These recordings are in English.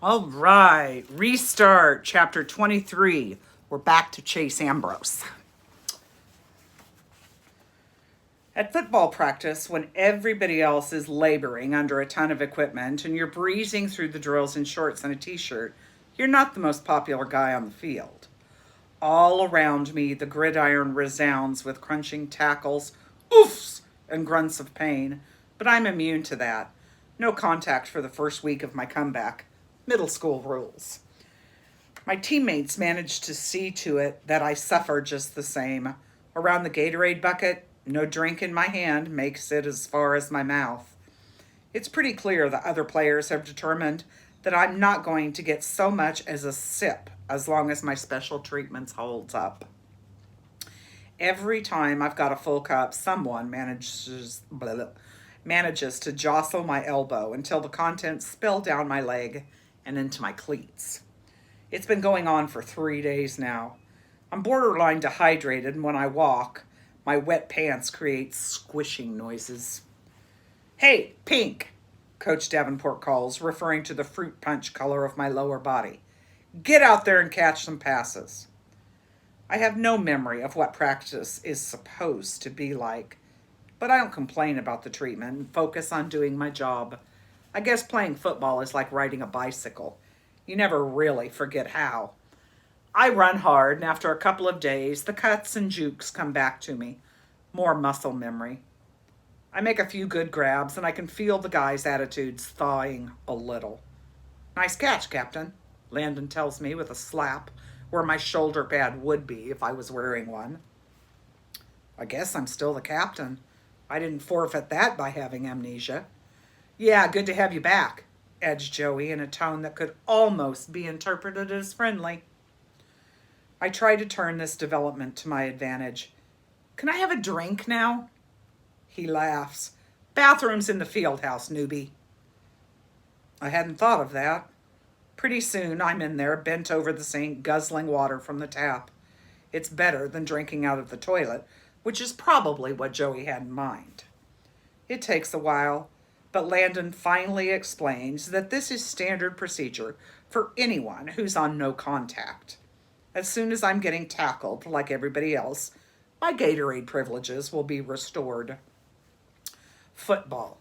All right, restart chapter 23. We're back to Chase Ambrose. At football practice, when everybody else is laboring under a ton of equipment and you're breezing through the drills in shorts and a t shirt, you're not the most popular guy on the field. All around me, the gridiron resounds with crunching tackles, oofs, and grunts of pain, but I'm immune to that. No contact for the first week of my comeback. Middle school rules. My teammates managed to see to it that I suffer just the same. Around the Gatorade bucket, no drink in my hand makes it as far as my mouth. It's pretty clear that other players have determined that I'm not going to get so much as a sip as long as my special treatments holds up. Every time I've got a full cup, someone manages to jostle my elbow until the contents spill down my leg and into my cleats. It's been going on for 3 days now. I'm borderline dehydrated, and when I walk, my wet pants create squishing noises. Hey, Pink, Coach Davenport calls, referring to the fruit punch color of my lower body. Get out there and catch some passes. I have no memory of what practice is supposed to be like, but I don't complain about the treatment and focus on doing my job. I guess playing football is like riding a bicycle. You never really forget how. I run hard, and after a couple of days, the cuts and jukes come back to me. More muscle memory. I make a few good grabs, and I can feel the guys' attitudes thawing a little. Nice catch, Captain, Landon tells me with a slap where my shoulder pad would be if I was wearing one. I guess I'm still the captain. I didn't forfeit that by having amnesia. Yeah, good to have you back, edged Joey in a tone that could almost be interpreted as friendly. I try to turn this development to my advantage. Can I have a drink now? He laughs. Bathroom's in the field house, newbie. I hadn't thought of that. Pretty soon I'm in there, bent over the sink, guzzling water from the tap. It's better than drinking out of the toilet, which is probably what Joey had in mind. It takes a while, but Landon finally explains that this is standard procedure for anyone who's on no contact. As soon as I'm getting tackled like everybody else, my Gatorade privileges will be restored. Football.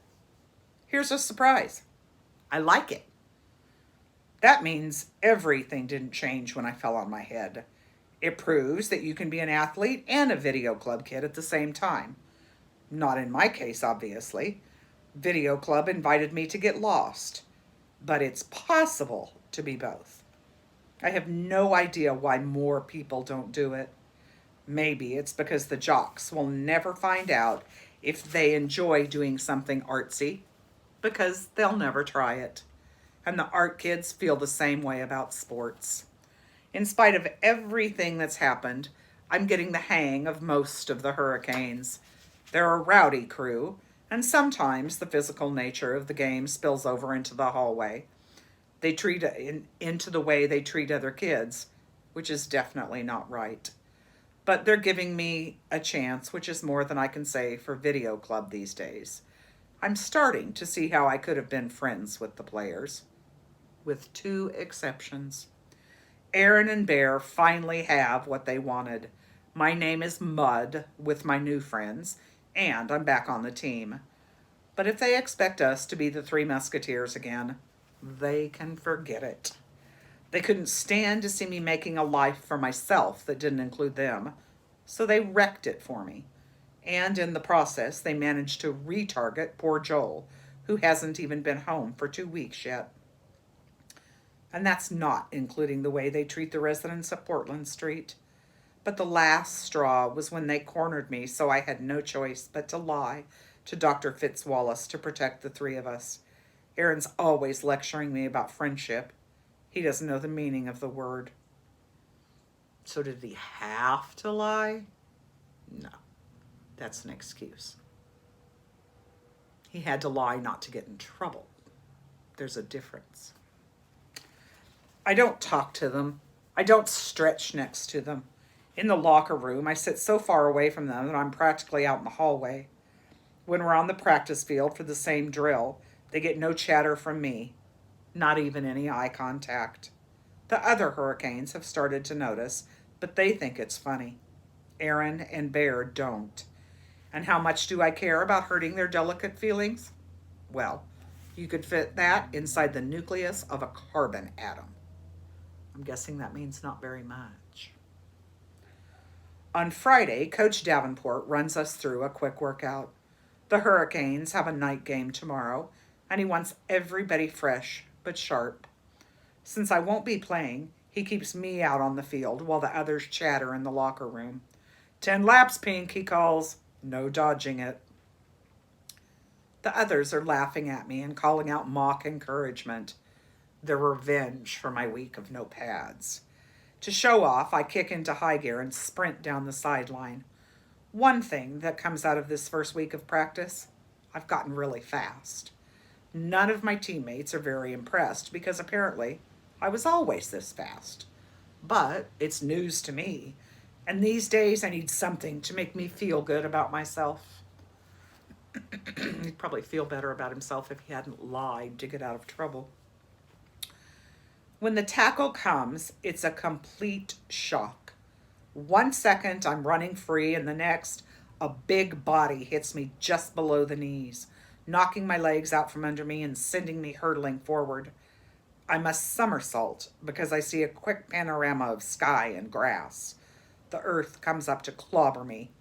Here's a surprise. I like it. That means everything didn't change when I fell on my head. It proves that you can be an athlete and a video club kid at the same time. Not in my case, obviously. Video club invited me to get lost, but it's possible to be both. I have no idea why more people don't do it. Maybe it's because the jocks will never find out if they enjoy doing something artsy, because they'll never try it. And the art kids feel the same way about sports. In spite of everything that's happened, I'm getting the hang of most of the hurricanes. They're a rowdy crew, and sometimes the physical nature of the game spills over into the hallway. They treat into the way they treat other kids, which is definitely not right. But they're giving me a chance, which is more than I can say for video club these days. I'm starting to see how I could have been friends with the players, with two exceptions. Aaron and Bear finally have what they wanted. My name is Mud with my new friends, and I'm back on the team. But if they expect us to be the Three Musketeers again, they can forget it. They couldn't stand to see me making a life for myself that didn't include them, so they wrecked it for me. And in the process, they managed to retarget poor Joel, who hasn't even been home for 2 weeks yet. And that's not including the way they treat the residents of Portland Street. But the last straw was when they cornered me, so I had no choice but to lie to Dr. Fitzwallace to protect the three of us. Aaron's always lecturing me about friendship. He doesn't know the meaning of the word. So did he have to lie? No, that's an excuse. He had to lie not to get in trouble. There's a difference. I don't talk to them. I don't stretch next to them. In the locker room, I sit so far away from them that I'm practically out in the hallway. When we're on the practice field for the same drill, they get no chatter from me. Not even any eye contact. The other hurricanes have started to notice, but they think it's funny. Aaron and Bear don't. And how much do I care about hurting their delicate feelings? Well, you could fit that inside the nucleus of a carbon atom. I'm guessing that means not very much. On Friday, Coach Davenport runs us through a quick workout. The Hurricanes have a night game tomorrow, and he wants everybody fresh but sharp. Since I won't be playing, he keeps me out on the field while the others chatter in the locker room. 10 laps, Pink, he calls. No dodging it. The others are laughing at me and calling out mock encouragement. Their revenge for my week of no pads. To show off, I kick into high gear and sprint down the sideline. One thing that comes out of this first week of practice, I've gotten really fast. None of my teammates are very impressed because apparently I was always this fast. But it's news to me, and these days I need something to make me feel good about myself. He'd probably feel better about himself if he hadn't lied to get out of trouble. When the tackle comes, it's a complete shock. 1 second I'm running free, and the next, a big body hits me just below the knees, knocking my legs out from under me and sending me hurtling forward. I must somersault because I see a quick panorama of sky and grass. The earth comes up to clobber me.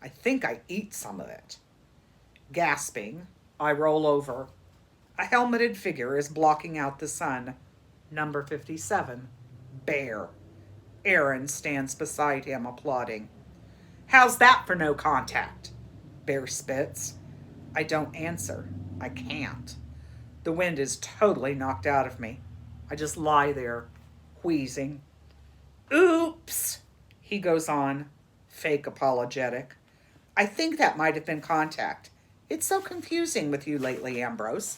I think I eat some of it. Gasping, I roll over. A helmeted figure is blocking out the sun. Number 57, Bear. Aaron stands beside him, applauding. How's that for no contact? Bear spits. I don't answer. I can't. The wind is totally knocked out of me. I just lie there, wheezing. Oops, he goes on, fake apologetic. I think that might have been contact. It's so confusing with you lately, Ambrose.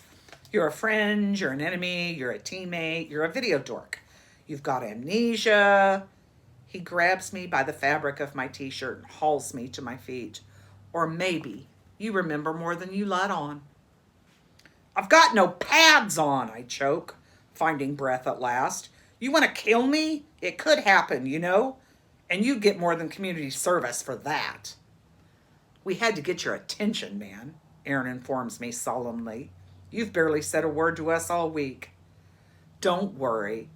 You're a friend, you're an enemy, you're a teammate, you're a video dork. You've got amnesia. He grabs me by the fabric of my t-shirt and hauls me to my feet. Or maybe you remember more than you let on. I've got no pads on, I choke, finding breath at last. You want to kill me? It could happen, you know? And you'd get more than community service for that. We had to get your attention, man, Aaron informs me solemnly. You've barely said a word to us all week. Don't worry.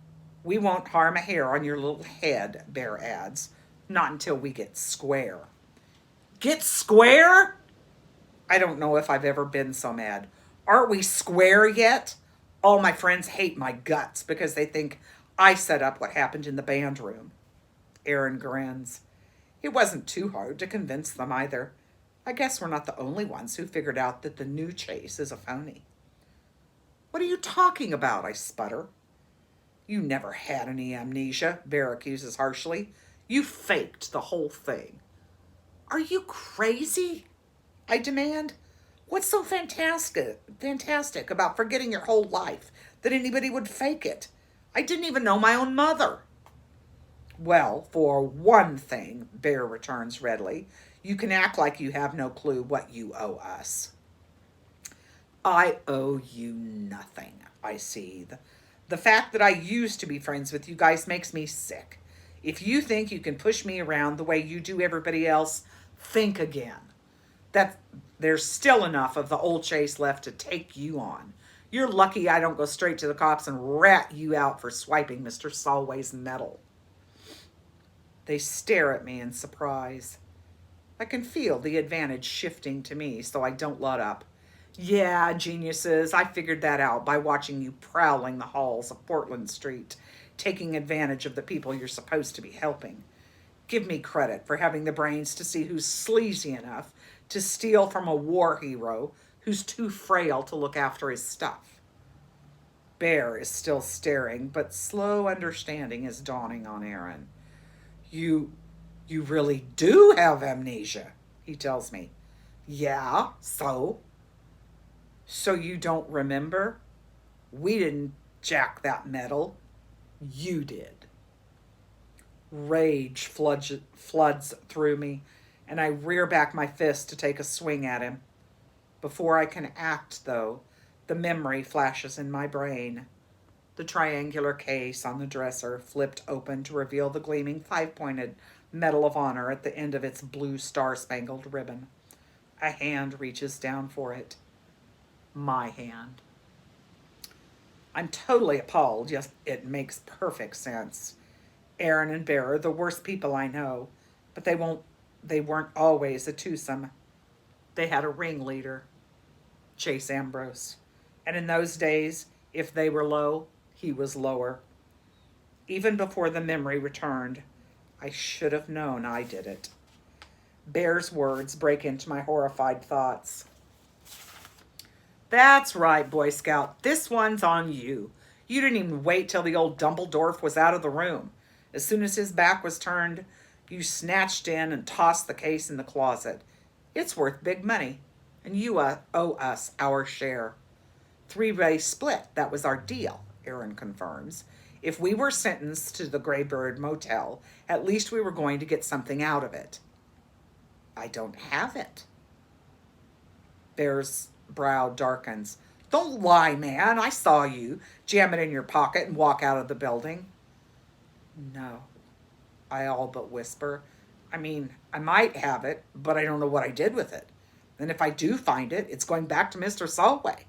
We won't harm a hair on your little head, Bear adds. Not until we get square. Get square? I don't know if I've ever been so mad. Aren't we square yet? All my friends hate my guts because they think I set up what happened in the band room. Aaron grins. It wasn't too hard to convince them either. I guess we're not the only ones who figured out that the new Chase is a phony. What are you talking about? I sputter. You never had any amnesia, Bear accuses harshly. You faked the whole thing. Are you crazy? I demand. What's so fantastic about forgetting your whole life that anybody would fake it? I didn't even know my own mother. Well, for one thing, Bear returns readily, you can act like you have no clue what you owe us. I owe you nothing, I seethe. The fact that I used to be friends with you guys makes me sick. If you think you can push me around the way you do everybody else, think again. That there's still enough of the old Chase left to take you on. You're lucky I don't go straight to the cops and rat you out for swiping Mr. Solway's medal. They stare at me in surprise. I can feel the advantage shifting to me, so I don't let up. Yeah, geniuses, I figured that out by watching you prowling the halls of Portland Street, taking advantage of the people you're supposed to be helping. Give me credit for having the brains to see who's sleazy enough to steal from a war hero who's too frail to look after his stuff. Bear is still staring, but slow understanding is dawning on Aaron. You really do have amnesia, he tells me. Yeah, so? So you don't remember? We didn't jack that medal. You did. Rage floods through me, and I rear back my fist to take a swing at him. Before I can act, though, the memory flashes in my brain. The triangular case on the dresser flipped open to reveal the gleaming five-pointed Medal of Honor at the end of its blue star-spangled ribbon. A hand reaches down for it. My hand. I'm totally appalled. Yes, it makes perfect sense. Aaron and Bear are the worst people I know, but they weren't always a twosome. They had a ringleader, Chase Ambrose. And in those days, if they were low, he was lower. Even before the memory returned, I should have known I did it. Bear's words break into my horrified thoughts. That's right, Boy Scout. This one's on you. You didn't even wait till the old Dumbledore was out of the room. As soon as his back was turned, you snatched in and tossed the case in the closet. It's worth big money, and you owe us our share. Three-way split, that was our deal, Aaron confirms. If we were sentenced to the Graybird Motel, at least we were going to get something out of it. I don't have it. Bear's brow darkens. Don't lie, man. I saw you jam it in your pocket and walk out of the building. No, I all but whisper. I mean, I might have it, but I don't know what I did with it. And if I do find it, it's going back to Mr. Solway.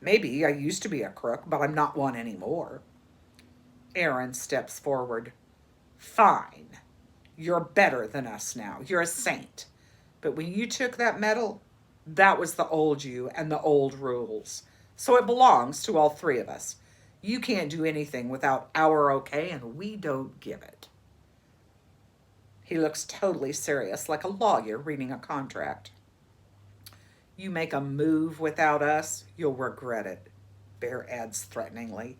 Maybe I used to be a crook, but I'm not one anymore. Aaron steps forward. Fine. You're better than us now. You're a saint. But when you took that medal, that was the old you and the old rules. So it belongs to all three of us. You can't do anything without our okay, and we don't give it. He looks totally serious, like a lawyer reading a contract. You make a move without us, you'll regret it, Bear adds threateningly.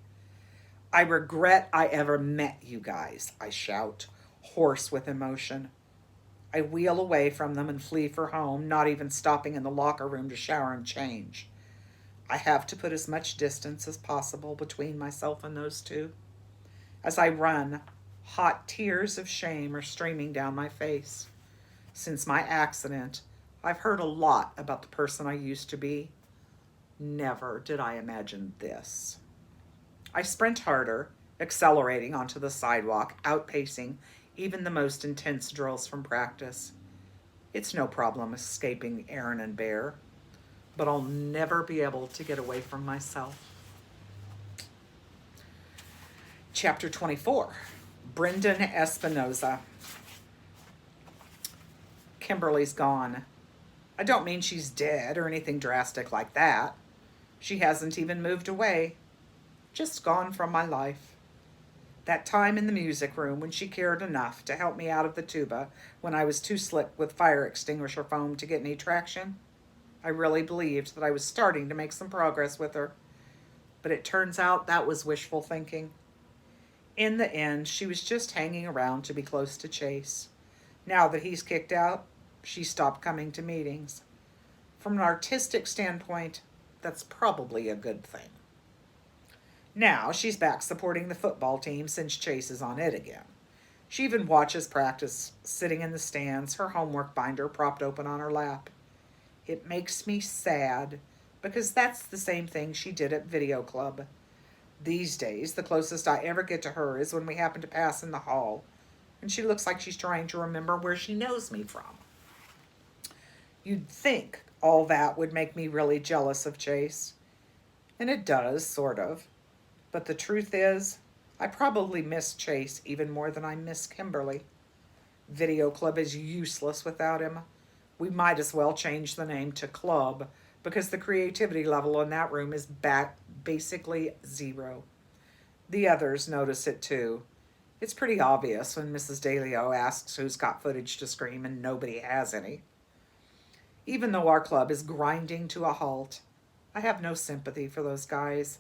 I regret I ever met you guys, I shout, hoarse with emotion. I wheel away from them and flee for home, not even stopping in the locker room to shower and change. I have to put as much distance as possible between myself and those two. As I run, hot tears of shame are streaming down my face. Since my accident, I've heard a lot about the person I used to be. Never did I imagine this. I sprint harder, accelerating onto the sidewalk, outpacing even the most intense drills from practice. It's no problem escaping Aaron and Bear, but I'll never be able to get away from myself. Chapter 24, Brendan Espinoza. Kimberly's gone. I don't mean she's dead or anything drastic like that. She hasn't even moved away. Just gone from my life. That time in the music room when she cared enough to help me out of the tuba when I was too slick with fire extinguisher foam to get any traction, I really believed that I was starting to make some progress with her. But it turns out that was wishful thinking. In the end, she was just hanging around to be close to Chase. Now that he's kicked out, she stopped coming to meetings. From an artistic standpoint, that's probably a good thing. Now she's back supporting the football team since Chase is on it again. She even watches practice, sitting in the stands, her homework binder propped open on her lap. It makes me sad, because that's the same thing she did at video club. These days, the closest I ever get to her is when we happen to pass in the hall, and she looks like she's trying to remember where she knows me from. You'd think all that would make me really jealous of Chase. And it does, sort of. But the truth is, I probably miss Chase even more than I miss Kimberly. Video club is useless without him. We might as well change the name to club, because the creativity level in that room is basically zero. The others notice it too. It's pretty obvious when Mrs. DeLeo asks who's got footage to scream and nobody has any. Even though our club is grinding to a halt, I have no sympathy for those guys.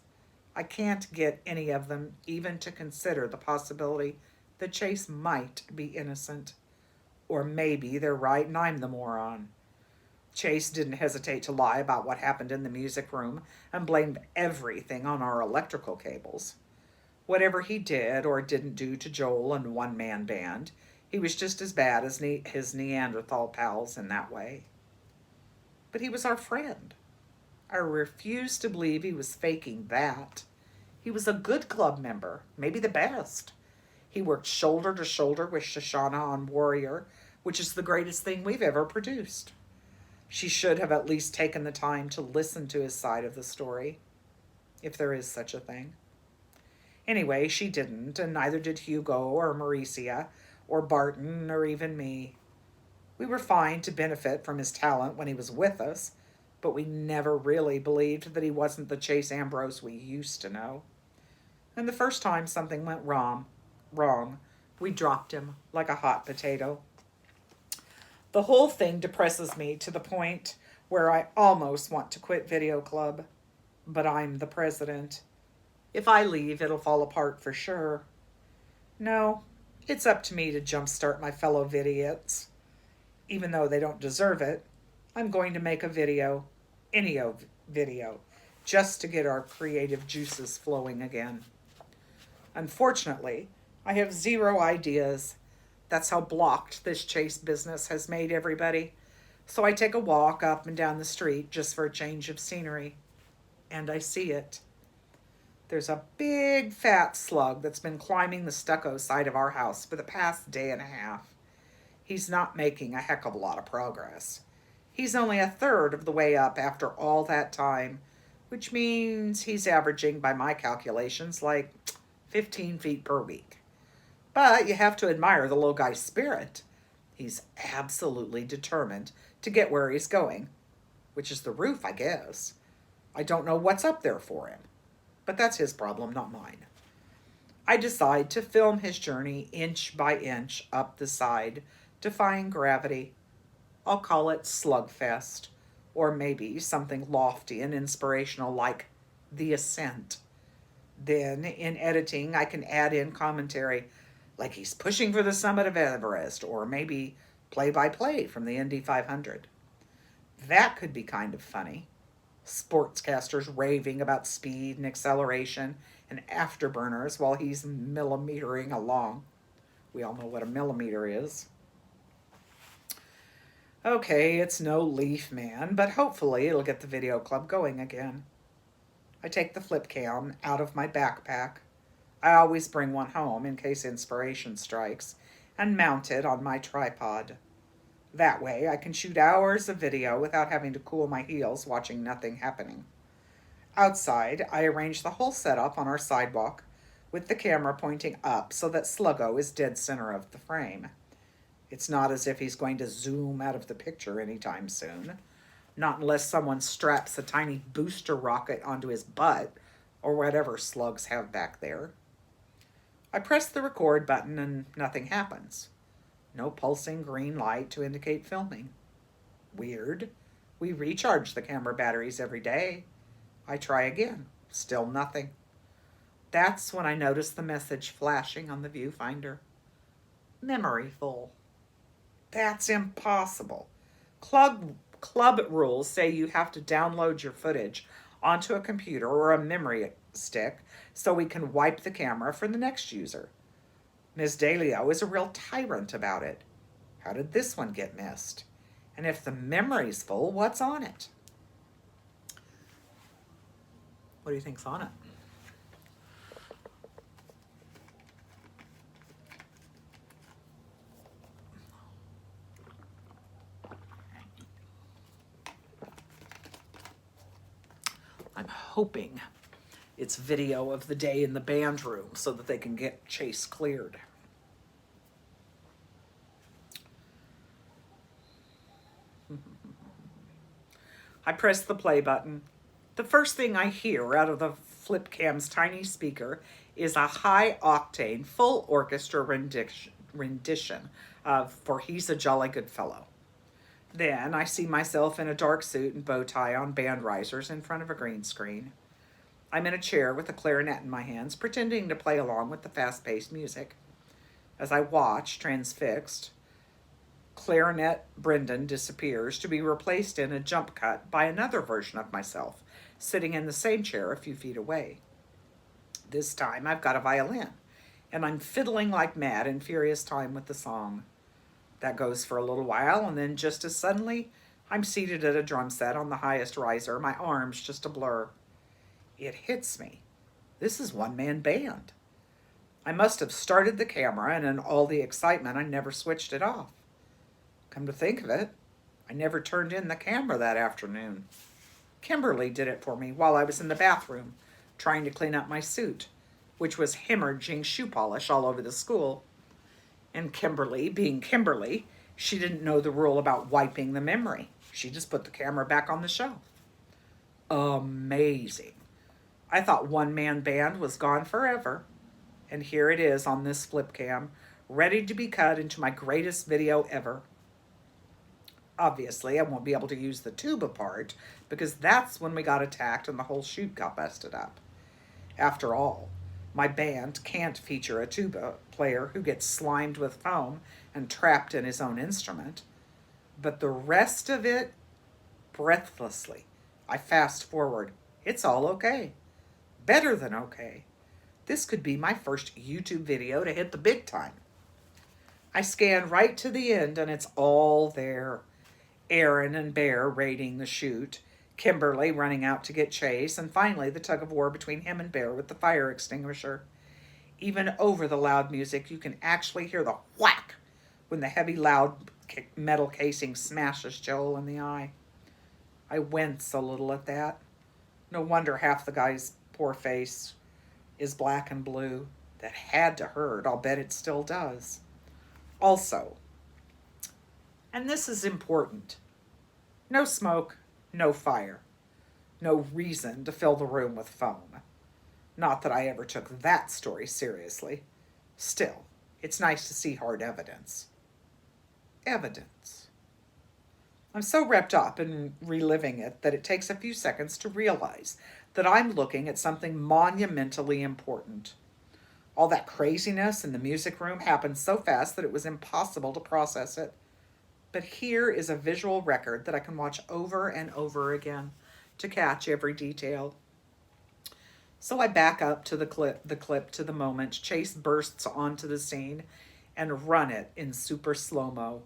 I can't get any of them even to consider the possibility that Chase might be innocent. Or maybe they're right and I'm the moron. Chase didn't hesitate to lie about what happened in the music room and blamed everything on our electrical cables. Whatever he did or didn't do to Joel and One Man Band, he was just as bad as his Neanderthal pals in that way. But he was our friend. I refuse to believe he was faking that. He was a good club member, maybe the best. He worked shoulder to shoulder with Shoshana on Warrior, which is the greatest thing we've ever produced. She should have at least taken the time to listen to his side of the story, if there is such a thing. Anyway, she didn't, and neither did Hugo or Mauricia or Barton or even me. We were fine to benefit from his talent when he was with us, but we never really believed that he wasn't the Chase Ambrose we used to know. And the first time something went wrong, we dropped him like a hot potato. The whole thing depresses me to the point where I almost want to quit Video Club, but I'm the president. If I leave, it'll fall apart for sure. No, it's up to me to jumpstart my fellow vidiots. Even though they don't deserve it, I'm going to make a video, any video, just to get our creative juices flowing again. Unfortunately, I have zero ideas. That's how blocked this Chase business has made everybody. So I take a walk up and down the street just for a change of scenery. And I see it. There's a big fat slug that's been climbing the stucco side of our house for the past day and a half. He's not making a heck of a lot of progress. He's only a third of the way up after all that time, which means he's averaging, by my calculations, like 15 feet per week. But you have to admire the little guy's spirit. He's absolutely determined to get where he's going, which is the roof, I guess. I don't know what's up there for him, but that's his problem, not mine. I decide to film his journey inch by inch up the side, defying gravity. I'll call it Slugfest, or maybe something lofty and inspirational like The Ascent. Then, in editing, I can add in commentary like he's pushing for the summit of Everest, or maybe play-by-play from the Indy 500. That could be kind of funny. Sportscasters raving about speed and acceleration and afterburners while he's millimetering along. We all know what a millimeter is. Okay, it's no Leaf Man, but hopefully it'll get the video club going again. I take the flip cam out of my backpack. I always bring one home in case inspiration strikes, and mount it on my tripod. That way I can shoot hours of video without having to cool my heels watching nothing happening. Outside, I arrange the whole setup on our sidewalk with the camera pointing up so that Sluggo is dead center of the frame. It's not as if he's going to zoom out of the picture anytime soon. Not unless someone straps a tiny booster rocket onto his butt or whatever slugs have back there. I press the record button and nothing happens. No pulsing green light to indicate filming. Weird. We recharge the camera batteries every day. I try again. Still nothing. That's when I notice the message flashing on the viewfinder. Memory full. That's impossible. Club rules say you have to download your footage onto a computer or a memory stick so we can wipe the camera for the next user. Ms. Dalio is a real tyrant about it. How did this one get missed? And if the memory's full, what's on it? What do you think's on it? I'm hoping it's video of the day in the band room so that they can get Chase cleared. I press the play button. The first thing I hear out of the flip cam's tiny speaker is a high-octane, full orchestra rendition of For He's a Jolly Good Fellow. Then I see myself in a dark suit and bow tie on band risers in front of a green screen. I'm in a chair with a clarinet in my hands, pretending to play along with the fast-paced music. As I watch, transfixed, clarinet Brendan disappears to be replaced in a jump cut by another version of myself, sitting in the same chair a few feet away. This time I've got a violin, and I'm fiddling like mad in furious time with the song. That goes for a little while, and then just as suddenly, I'm seated at a drum set on the highest riser, my arms just a blur. It hits me. This is one-man band. I must have started the camera, and in all the excitement, I never switched it off. Come to think of it, I never turned in the camera that afternoon. Kimberly did it for me while I was in the bathroom, trying to clean up my suit, which was hemorrhaging shoe polish all over the school. And Kimberly, being Kimberly, she didn't know the rule about wiping the memory. She just put the camera back on the shelf. Amazing. I thought one-man band was gone forever. And here it is on this flip cam, ready to be cut into my greatest video ever. Obviously, I won't be able to use the tuba part because that's when we got attacked and the whole shoot got busted up. After all, my band can't feature a tuba player who gets slimed with foam and trapped in his own instrument. But the rest of it, breathlessly, I fast forward. It's all okay. Better than okay. This could be my first YouTube video to hit the big time. I scan right to the end and it's all there. Aaron and Bear raiding the chute, Kimberly running out to get Chase, and finally the tug of war between him and Bear with the fire extinguisher. Even over the loud music, you can actually hear the whack when the heavy, loud metal casing smashes Joel in the eye. I wince a little at that. No wonder half the guy's poor face is black and blue. That had to hurt. I'll bet it still does. Also, and this is important, no smoke, no fire, no reason to fill the room with foam. Not that I ever took that story seriously. Still, it's nice to see hard evidence. Evidence. I'm so wrapped up in reliving it that it takes a few seconds to realize that I'm looking at something monumentally important. All that craziness in the music room happened so fast that it was impossible to process it. But here is a visual record that I can watch over and over again to catch every detail. So I back up to the clip to the moment Chase bursts onto the scene and run it in super slow-mo.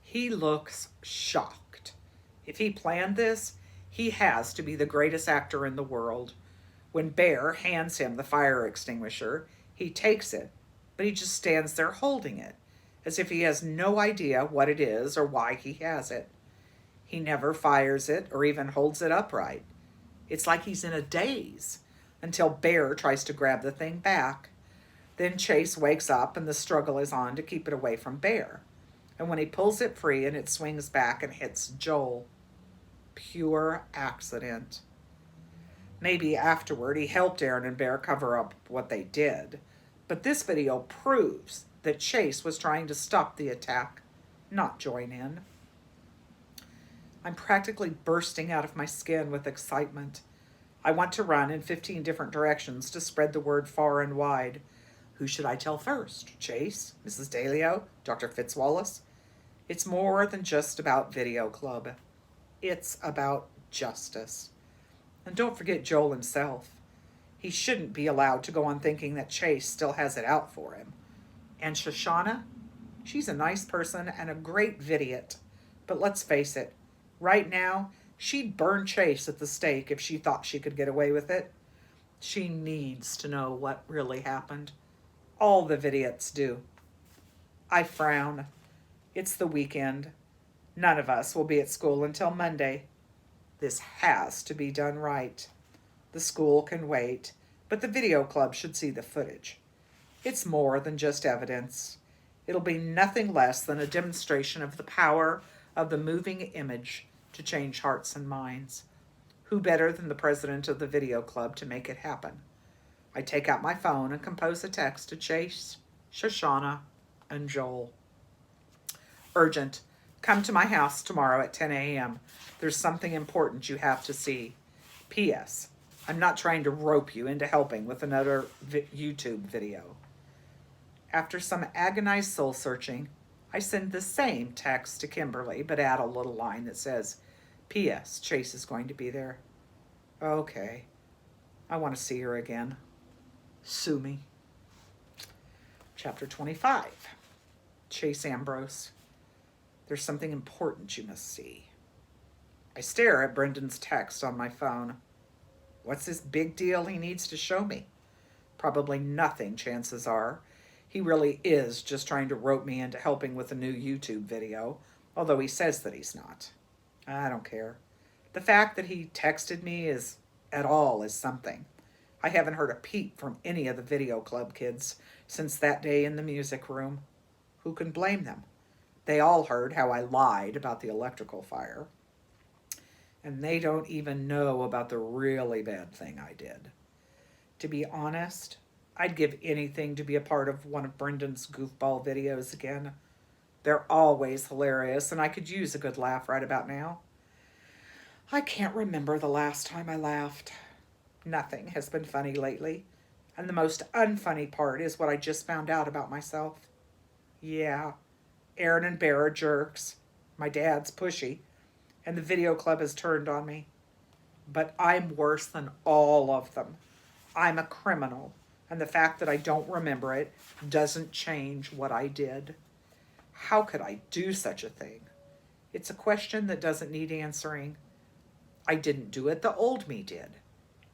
He looks shocked. If he planned this, he has to be the greatest actor in the world. When Bear hands him the fire extinguisher, he takes it, but he just stands there holding it, as if he has no idea what it is or why he has it. He never fires it or even holds it upright. It's like he's in a daze until Bear tries to grab the thing back. Then Chase wakes up and the struggle is on to keep it away from Bear. And when he pulls it free and it swings back and hits Joel, pure accident. Maybe afterward he helped Aaron and Bear cover up what they did. But this video proves that Chase was trying to stop the attack, not join in. I'm practically bursting out of my skin with excitement. I want to run in 15 different directions to spread the word far and wide. Who should I tell first? Chase? Mrs. Dalio? Dr. Fitzwallace? It's more than just about Video Club. It's about justice. And don't forget Joel himself. He shouldn't be allowed to go on thinking that Chase still has it out for him. And Shoshana? She's a nice person and a great vidiot. But let's face it, right now, she'd burn Chase at the stake if she thought she could get away with it. She needs to know what really happened. All the vidiots do. I frown. It's the weekend. None of us will be at school until Monday. This has to be done right. The school can wait, but the video club should see the footage. It's more than just evidence. It'll be nothing less than a demonstration of the power of the moving image to change hearts and minds. Who better than the president of the video club to make it happen? I take out my phone and compose a text to Chase, Shoshana, and Joel. Urgent. Come to my house tomorrow at 10 a.m. There's something important you have to see. P.S. I'm not trying to rope you into helping with another YouTube video. After some agonized soul searching, I send the same text to Kimberly, but add a little line that says, P.S. Chase is going to be there. Okay. I want to see her again. Sue me. Chapter 25. Chase Ambrose. There's something important you must see. I stare at Brendan's text on my phone. What's this big deal he needs to show me? Probably nothing, chances are. He really is just trying to rope me into helping with a new YouTube video, although he says that he's not. I don't care. The fact that he texted me is something. I haven't heard a peep from any of the video club kids since that day in the music room. Who can blame them? They all heard how I lied about the electrical fire. And they don't even know about the really bad thing I did. To be honest, I'd give anything to be a part of one of Brendan's goofball videos again. They're always hilarious, and I could use a good laugh right about now. I can't remember the last time I laughed. Nothing has been funny lately, and the most unfunny part is what I just found out about myself. Yeah, Aaron and Bear are jerks. My dad's pushy, and the video club has turned on me. But I'm worse than all of them. I'm a criminal, and the fact that I don't remember it doesn't change what I did. How could I do such a thing? It's a question that doesn't need answering. I didn't do it, the old me did.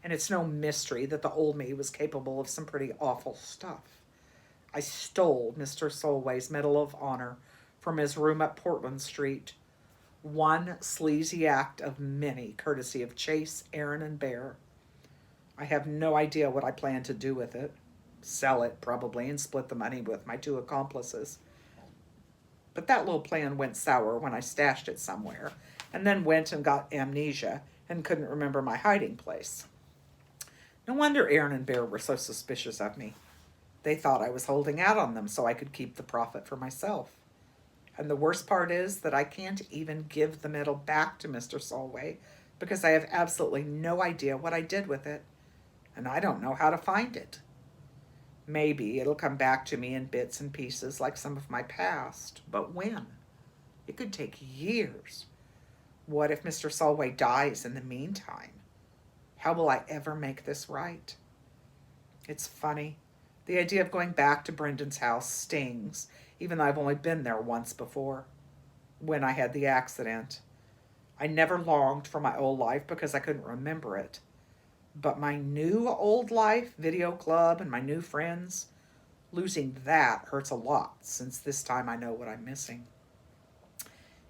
And it's no mystery that the old me was capable of some pretty awful stuff. I stole Mr. Solway's Medal of Honor from his room at Portland Street. One sleazy act of many, courtesy of Chase, Aaron, and Bear. I have no idea what I plan to do with it. Sell it, probably, and split the money with my two accomplices. But that little plan went sour when I stashed it somewhere, and then went and got amnesia and couldn't remember my hiding place. No wonder Aaron and Bear were so suspicious of me. They thought I was holding out on them so I could keep the profit for myself. And the worst part is that I can't even give the medal back to Mr. Solway because I have absolutely no idea what I did with it. And I don't know how to find it. Maybe it'll come back to me in bits and pieces like some of my past. But when? It could take years. What if Mr. Solway dies in the meantime? How will I ever make this right? It's funny. The idea of going back to Brendan's house stings, even though I've only been there once before, when I had the accident. I never longed for my old life because I couldn't remember it. But my new old life, video club, and my new friends, losing that hurts a lot since this time I know what I'm missing.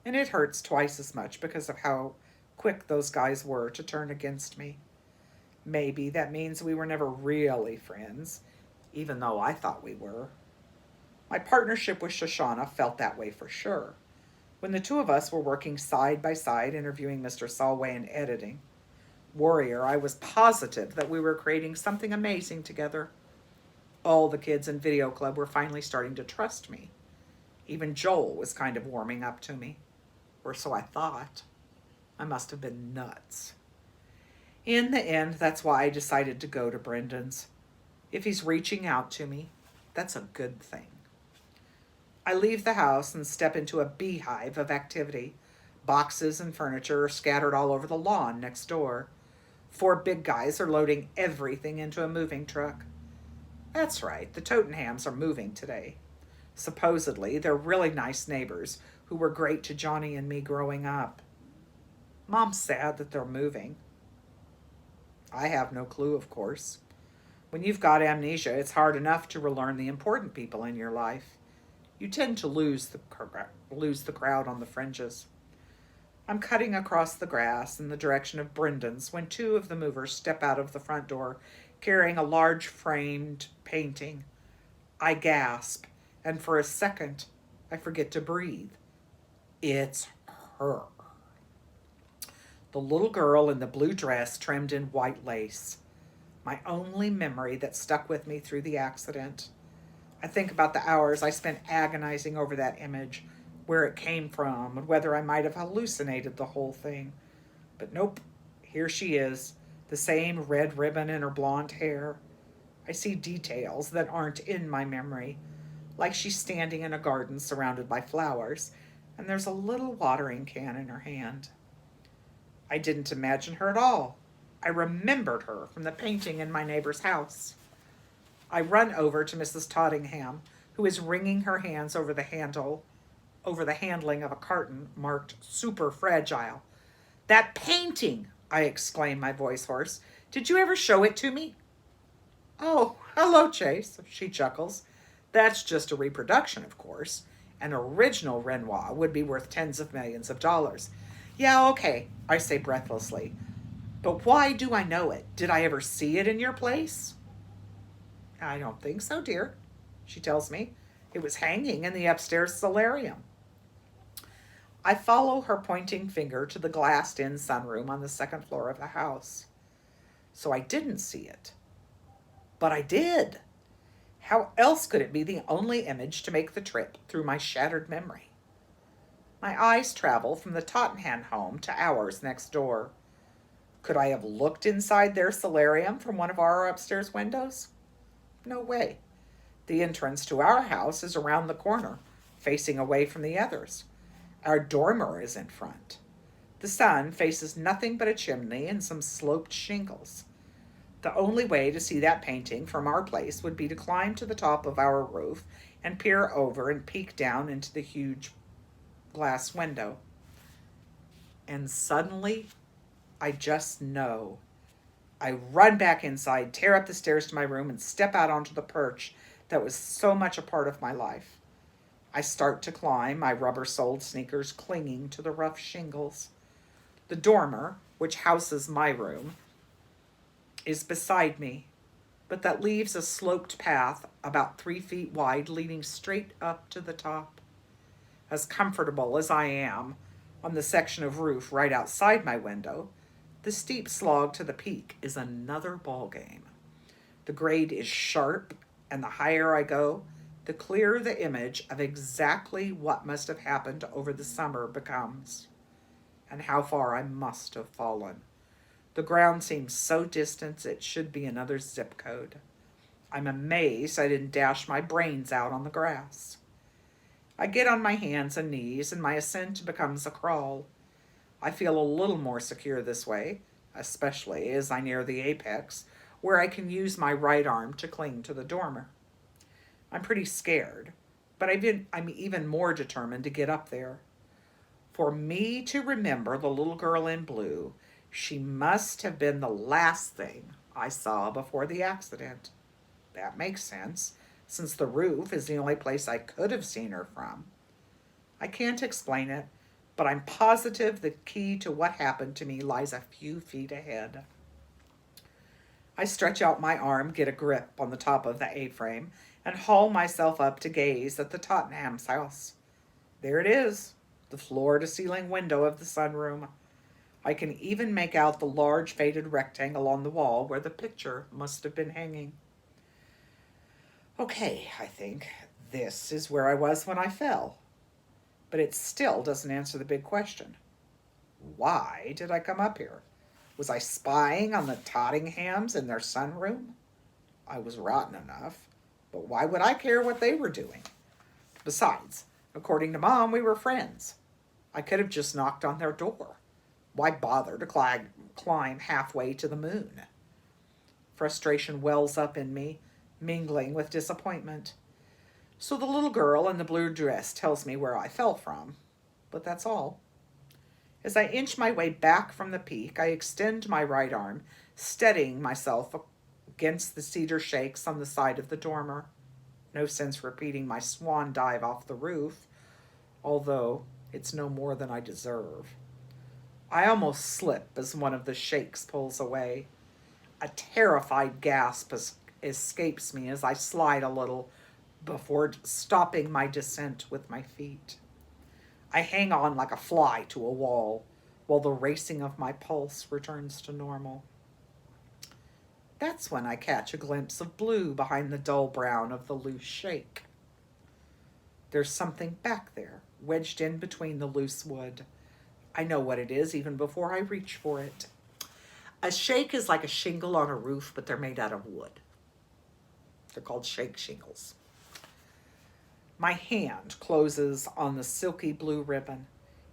And it hurts twice as much because of how quick those guys were to turn against me. Maybe that means we were never really friends, even though I thought we were. My partnership with Shoshana felt that way for sure. When the two of us were working side by side interviewing Mr. Solway and editing, Warrior, I was positive that we were creating something amazing together. All the kids in Video Club were finally starting to trust me. Even Joel was kind of warming up to me. Or so I thought. I must have been nuts. In the end, that's why I decided to go to Brendan's. If he's reaching out to me, that's a good thing. I leave the house and step into a beehive of activity. Boxes and furniture are scattered all over the lawn next door. 4 big guys are loading everything into a moving truck. That's right, the Tottenhams are moving today. Supposedly, they're really nice neighbors who were great to Johnny and me growing up. Mom's sad that they're moving. I have no clue, of course. When you've got amnesia, it's hard enough to relearn the important people in your life. You tend to lose the crowd on the fringes. I'm cutting across the grass in the direction of Brendan's when 2 of the movers step out of the front door carrying a large framed painting. I gasp, and for a second, I forget to breathe. It's her. The little girl in the blue dress trimmed in white lace. My only memory that stuck with me through the accident. I think about the hours I spent agonizing over that image, where it came from, and whether I might have hallucinated the whole thing. But nope, here she is, the same red ribbon in her blonde hair. I see details that aren't in my memory, like she's standing in a garden surrounded by flowers, and there's a little watering can in her hand. I didn't imagine her at all. I remembered her from the painting in my neighbor's house. I run over to Mrs. Tottingham, who is wringing her hands over the handling of a carton marked super fragile. That painting, I exclaim, my voice hoarse. Did you ever show it to me? Oh, hello, Chase, she chuckles. That's just a reproduction, of course. An original Renoir would be worth tens of millions of dollars. Yeah, okay, I say breathlessly. But why do I know it? Did I ever see it in your place? I don't think so, dear, she tells me. It was hanging in the upstairs solarium. I follow her pointing finger to the glassed in sunroom on the second floor of the house. So I didn't see it. But I did. How else could it be the only image to make the trip through my shattered memory? My eyes travel from the Tottenham home to ours next door. Could I have looked inside their solarium from one of our upstairs windows? No way. The entrance to our house is around the corner, facing away from the others. Our dormer is in front. The sun faces nothing but a chimney and some sloped shingles. The only way to see that painting from our place would be to climb to the top of our roof and peer over and peek down into the huge glass window. And suddenly, I just know. I run back inside, tear up the stairs to my room, and step out onto the perch that was so much a part of my life. I start to climb, my rubber-soled sneakers clinging to the rough shingles. The dormer, which houses my room, is beside me, but that leaves a sloped path about 3 feet wide leading straight up to the top. As comfortable as I am on the section of roof right outside my window, the steep slog to the peak is another ballgame. The grade is sharp, and the higher I go, the clearer the image of exactly what must have happened over the summer becomes, and how far I must have fallen. The ground seems so distant it should be another zip code. I'm amazed I didn't dash my brains out on the grass. I get on my hands and knees, and my ascent becomes a crawl. I feel a little more secure this way, especially as I near the apex, where I can use my right arm to cling to the dormer. I'm pretty scared, but I'm even more determined to get up there. For me to remember the little girl in blue, she must have been the last thing I saw before the accident. That makes sense, since the roof is the only place I could have seen her from. I can't explain it, but I'm positive the key to what happened to me lies a few feet ahead. I stretch out my arm, get a grip on the top of the A-frame, and haul myself up to gaze at the Tottenham's house. There it is, the floor-to-ceiling window of the sunroom. I can even make out the large faded rectangle on the wall where the picture must have been hanging. Okay, I think, this is where I was when I fell. But it still doesn't answer the big question. Why did I come up here? Was I spying on the Tottenhams in their sunroom? I was rotten enough, but why would I care what they were doing? Besides, according to Mom, we were friends. I could have just knocked on their door. Why bother to climb halfway to the moon? Frustration wells up in me, mingling with disappointment. So the little girl in the blue dress tells me where I fell from, but that's all. As I inch my way back from the peak, I extend my right arm, steadying myself against the cedar shakes on the side of the dormer. No sense repeating my swan dive off the roof, although it's no more than I deserve. I almost slip as one of the shakes pulls away. A terrified gasp escapes me as I slide a little before stopping my descent with my feet. I hang on like a fly to a wall while the racing of my pulse returns to normal. That's when I catch a glimpse of blue behind the dull brown of the loose shake. There's something back there, wedged in between the loose wood. I know what it is even before I reach for it. A shake is like a shingle on a roof, but they're made out of wood. They're called shake shingles. My hand closes on the silky blue ribbon,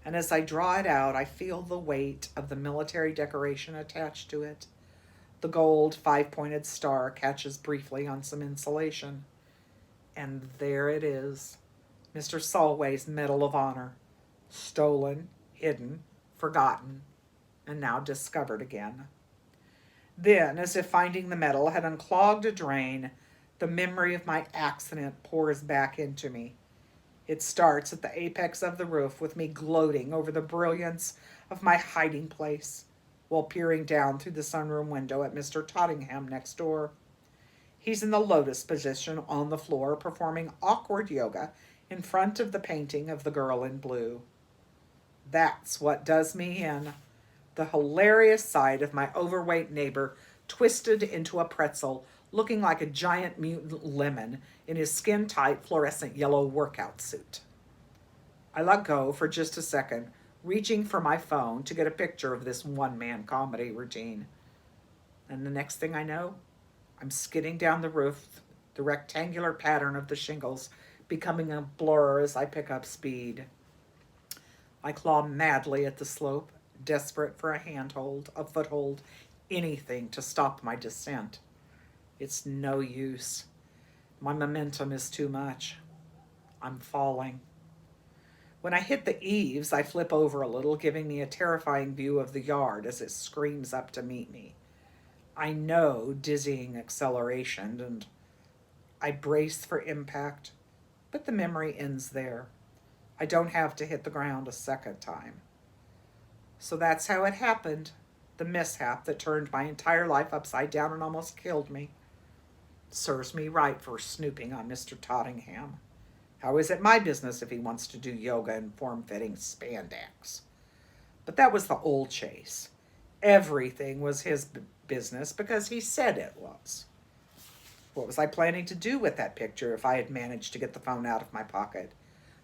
and as I draw it out, I feel the weight of the military decoration attached to it. The gold five-pointed star catches briefly on some insulation. And there it is, Mr. Solway's Medal of Honor. Stolen, hidden, forgotten, and now discovered again. Then, as if finding the metal had unclogged a drain, the memory of my accident pours back into me. It starts at the apex of the roof with me gloating over the brilliance of my hiding place while peering down through the sunroom window at Mr. Tottingham next door. He's in the lotus position on the floor performing awkward yoga in front of the painting of the girl in blue. That's what does me in. The hilarious sight of my overweight neighbor twisted into a pretzel, looking like a giant mutant lemon in his skin-tight fluorescent yellow workout suit. I let go for just a second, reaching for my phone to get a picture of this one-man comedy routine. And the next thing I know, I'm skidding down the roof, the rectangular pattern of the shingles becoming a blur as I pick up speed. I claw madly at the slope, desperate for a handhold, a foothold, anything to stop my descent. It's no use. My momentum is too much. I'm falling. When I hit the eaves, I flip over a little, giving me a terrifying view of the yard as it screams up to meet me. I know dizzying acceleration, and I brace for impact, but the memory ends there. I don't have to hit the ground a second time. So that's how it happened, the mishap that turned my entire life upside down and almost killed me. Serves me right for snooping on Mr. Tottingham. How is it my business if he wants to do yoga in form-fitting spandex? But that was the old Chase. Everything was his business because he said it was. What was I planning to do with that picture if I had managed to get the phone out of my pocket?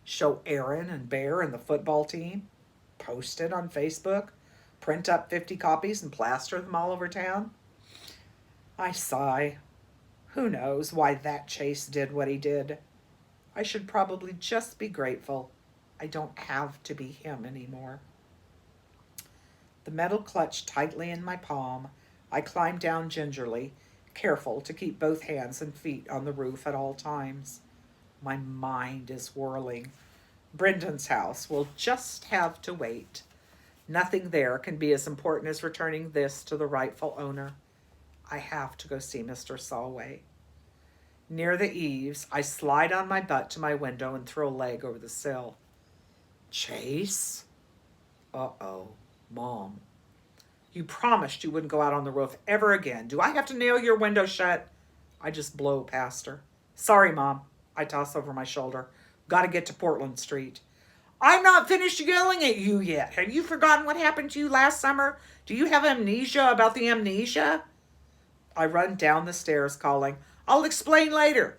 Show Aaron and Bear and the football team? Post it on Facebook? Print up 50 copies and plaster them all over town? I sigh. Who knows why that Chase did what he did? I should probably just be grateful I don't have to be him anymore. The metal clutch tightly in my palm, I climb down gingerly, careful to keep both hands and feet on the roof at all times. My mind is whirling. Brendan's house will just have to wait. Nothing there can be as important as returning this to the rightful owner. I have to go see Mr. Solway. Near the eaves, I slide on my butt to my window and throw a leg over the sill. Chase? Uh-oh, Mom. You promised you wouldn't go out on the roof ever again. Do I have to nail your window shut? I just blow past her. Sorry, Mom. I toss over my shoulder. Gotta get to Portland Street. I'm not finished yelling at you yet. Have you forgotten what happened to you last summer? Do you have amnesia about the amnesia? I run down the stairs calling, I'll explain later.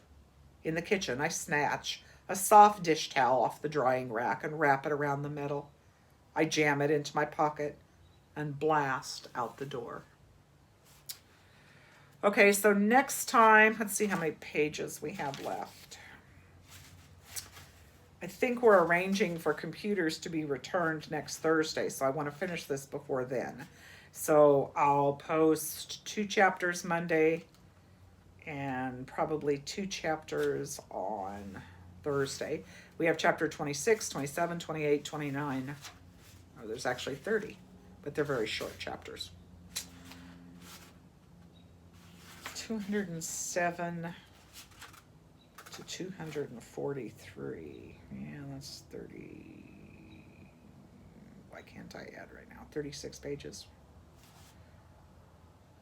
In the kitchen, I snatch a soft dish towel off the drying rack and wrap it around the metal. I jam it into my pocket and blast out the door. Okay, so next time, let's see how many pages we have left. I think we're arranging for computers to be returned next Thursday, so I want to finish this before then. So I'll post 2 chapters Monday and probably 2 chapters on Thursday. We have chapter 26, 27, 28, 29. Oh, there's actually 30, but they're very short chapters. 207 to 243. Yeah, that's 30. Why can't I add right now? 36 pages.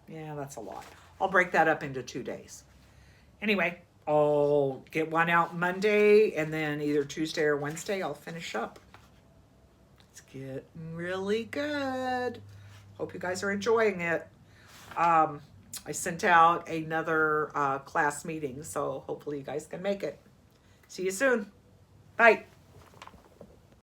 Yeah, that's a lot. I'll break that up into 2 days. Anyway, I'll get one out Monday, and then either Tuesday or Wednesday I'll finish up. It's getting really good. Hope you guys are enjoying it. I sent out another class meeting, so hopefully you guys can make it. See you soon. Bye.